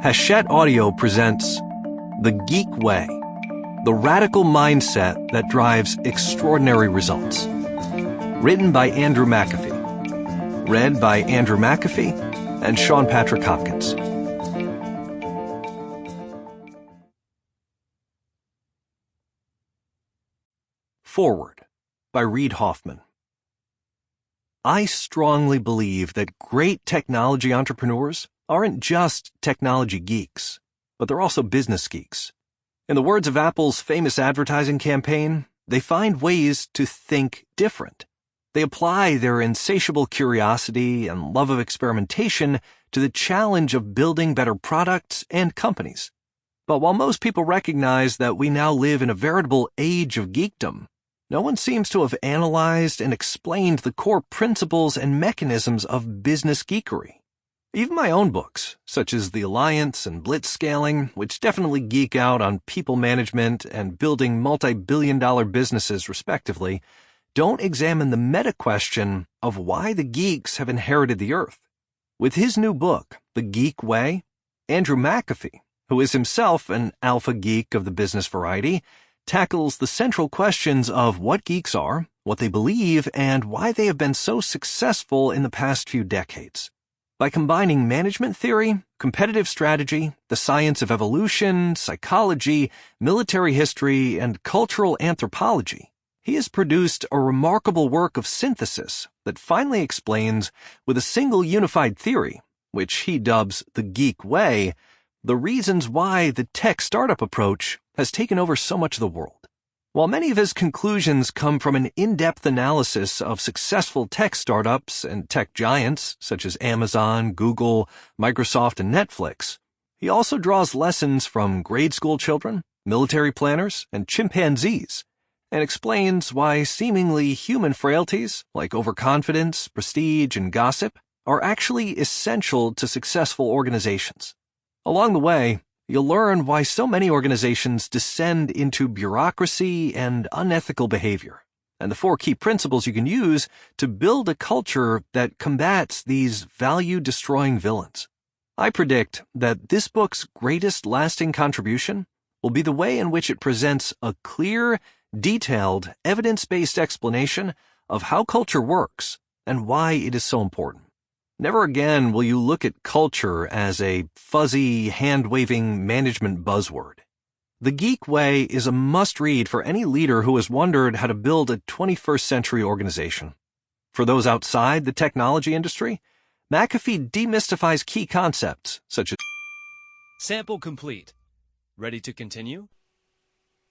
Hachette Audio presents The Geek Way, the radical mindset that drives extraordinary results. Written by Andrew McAfee. Read by Andrew McAfee and Sean Patrick Hopkins. Forward by Reid Hoffman. I strongly believe that great technology entrepreneurs aren't just technology geeks, but they're also business geeks. In the words of Apple's famous advertising campaign, they find ways to think different. They apply their insatiable curiosity and love of experimentation to the challenge of building better products and companies. But while most people recognize that we now live in a veritable age of geekdom, no one seems to have analyzed and explained the core principles and mechanisms of business geekery. Even my own books, such as The Alliance and Blitzscaling, which definitely geek out on people management and building multi-billion-dollar businesses respectively, don't examine the meta-question of why the geeks have inherited the earth. With his new book, The Geek Way, Andrew McAfee, who is himself an alpha geek of the business variety, tackles the central questions of what geeks are, what they believe, and why they have been so successful in the past few decades. By combining management theory, competitive strategy, the science of evolution, psychology, military history, and cultural anthropology, he has produced a remarkable work of synthesis that finally explains, with a single unified theory, which he dubs the Geek Way, the reasons why the tech startup approach has taken over so much of the world. While many of his conclusions come from an in-depth analysis of successful tech startups and tech giants such as Amazon, Google, Microsoft, and Netflix, he also draws lessons from grade school children, military planners, and chimpanzees, and explains why seemingly human frailties like overconfidence, prestige, and gossip are actually essential to successful organizations. Along the way, you'll learn why so many organizations descend into bureaucracy and unethical behavior, and the 4 key principles you can use to build a culture that combats these value-destroying villains. I predict that this book's greatest lasting contribution will be the way in which it presents a clear, detailed, evidence-based explanation of how culture works and why it is so important. Never again will you look at culture as a fuzzy, hand-waving management buzzword. The Geek Way is a must-read for any leader who has wondered how to build a 21st century organization. For those outside the technology industry, McAfee demystifies key concepts such as Sample complete. Ready to continue?